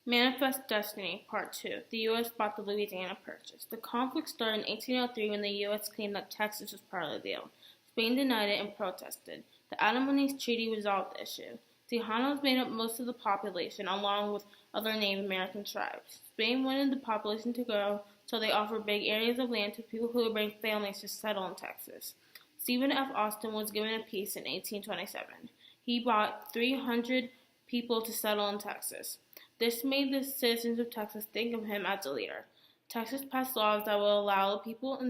Manifest Destiny, Part 2. The U.S. bought the Louisiana Purchase. The conflict started in 1803 when the U.S. claimed that Texas was part of the deal. Spain denied it and protested. The Annapolis Treaty resolved the issue. Tejanos made up most of the population, along with other Native American tribes. Spain wanted the population to grow, so they offered big areas of land to people who would bring families to settle in Texas. Stephen F. Austin was given a peace in 1827. He brought 300 people to settle in Texas. This made the citizens of Texas think of him as a leader. Texas passed laws that will allow people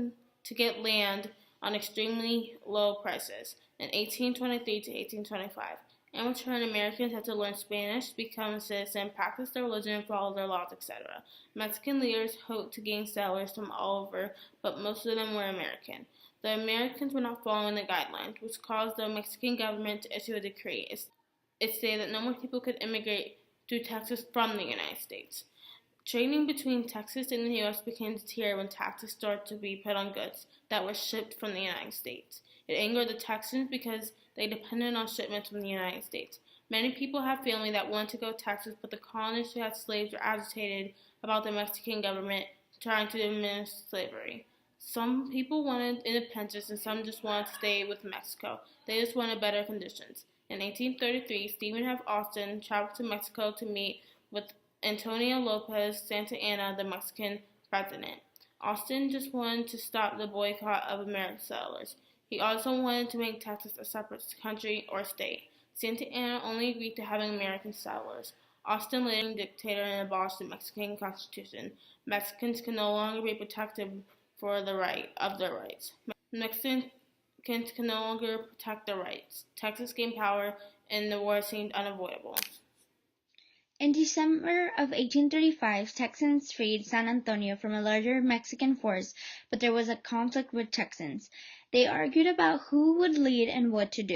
to get land on extremely low prices in 1823 to 1825. In return, Americans had to learn Spanish, become a citizen, practice their religion, follow their laws, etc. Mexican leaders hoped to gain settlers from all over, but most of them were American. The Americans were not following the guidelines, which caused the Mexican government to issue a decree. It stated that no more people could immigrate to Texas from the United States. Trading between Texas and the U.S. began to tear when taxes started to be put on goods that were shipped from the United States. It angered the Texans because they depended on shipments from the United States. Many people had family that wanted to go to Texas, but the colonists who had slaves were agitated about the Mexican government trying to diminish slavery. Some people wanted independence and some just wanted to stay with Mexico. They just wanted better conditions. In 1833, Stephen F. Austin traveled to Mexico to meet with Antonio Lopez Santa Anna, the Mexican president. Austin just wanted to stop the boycott of American settlers. He also wanted to make Texas a separate country or state. Santa Anna only agreed to having American settlers. Austin later became dictator and abolished the Mexican Constitution. Mexicans could no longer be protected for their rights. Mexicans could no longer protect their rights. Texas gained power, and the war seemed unavoidable. In December of 1835, Texans freed San Antonio from a larger Mexican force, but there was a conflict with Texans. They argued about who would lead and what to do.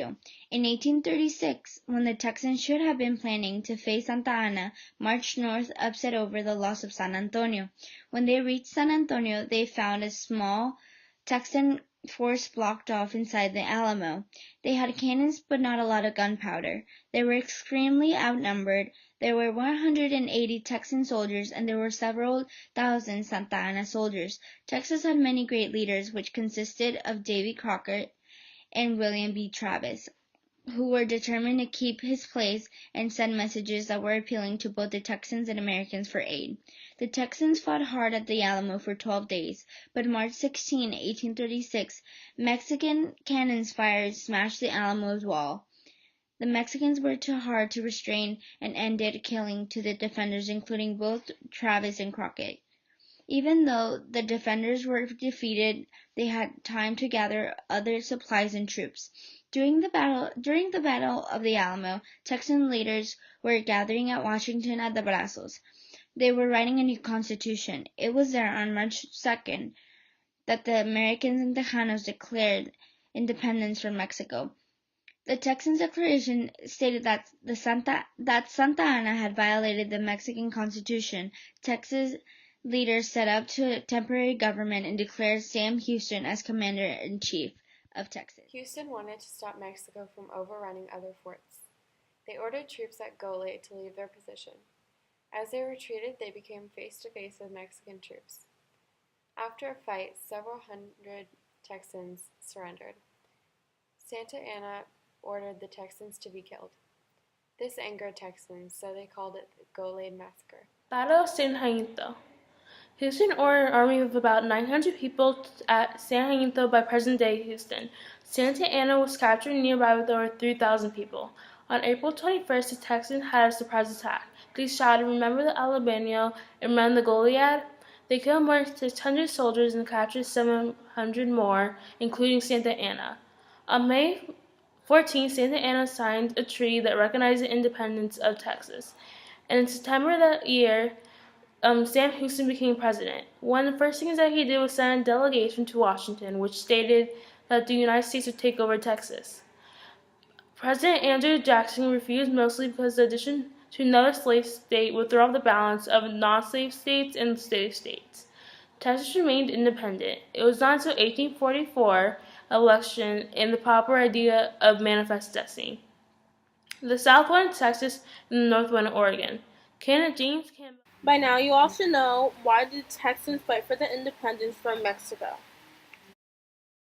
In 1836, when the Texans should have been planning to face Santa Anna, marched north upset over the loss of San Antonio. When they reached San Antonio, they found a small Texan force blocked off inside the Alamo. They had cannons but not a lot of gunpowder. They were extremely outnumbered. There were 180 Texan soldiers and there were several thousand Santa Anna soldiers. Texas had many great leaders, which consisted of Davy Crockett and William B. Travis, who were determined to keep his place and send messages that were appealing to both the Texans and Americans for aid. The Texans fought hard at the Alamo for 12 days, but March 16, 1836, Mexican cannons fired smashed the Alamo's wall. The Mexicans were too hard to restrain and ended killing to the defenders, including both Travis and Crockett. Even though the defenders were defeated, they had time to gather other supplies and troops. During the Battle of the Alamo, Texan leaders were gathering at Washington at the Brazos. They were writing a new constitution. It was there on March 2nd that the Americans and Tejanos declared independence from Mexico. The Texans' declaration stated that Santa Anna had violated the Mexican Constitution. Texas leaders set up to a temporary government and declared Sam Houston as commander-in-chief of Texas. Houston wanted to stop Mexico from overrunning other forts. They ordered troops at Gole to leave their position. As they retreated, they became face-to-face with Mexican troops. After a fight, several hundred Texans surrendered. Santa Anna ordered the Texans to be killed. This angered Texans, so they called it the Gole Massacre. Battle of San Jacinto. Houston ordered an army of about 900 people at San Jacinto by present-day Houston. Santa Anna was captured nearby with over 3,000 people. On April 21st, the Texans had a surprise attack. They shouted, "Remember the Alabama and run the Goliad?" They killed more than 600 soldiers and captured 700 more, including Santa Anna. On May 14th, Santa Anna signed a treaty that recognized the independence of Texas. And in September that year, Sam Houston became president. One of the first things that he did was send a delegation to Washington, which stated that the United States would take over Texas. President Andrew Jackson refused, mostly because the addition to another slave state would throw off the balance of non-slave states and slave states. Texas remained independent. It was not until 1844 election and the proper idea of Manifest Destiny. The South wanted Texas and the North wanted Oregon. By now, you all should know, why did Texans fight for the independence from Mexico?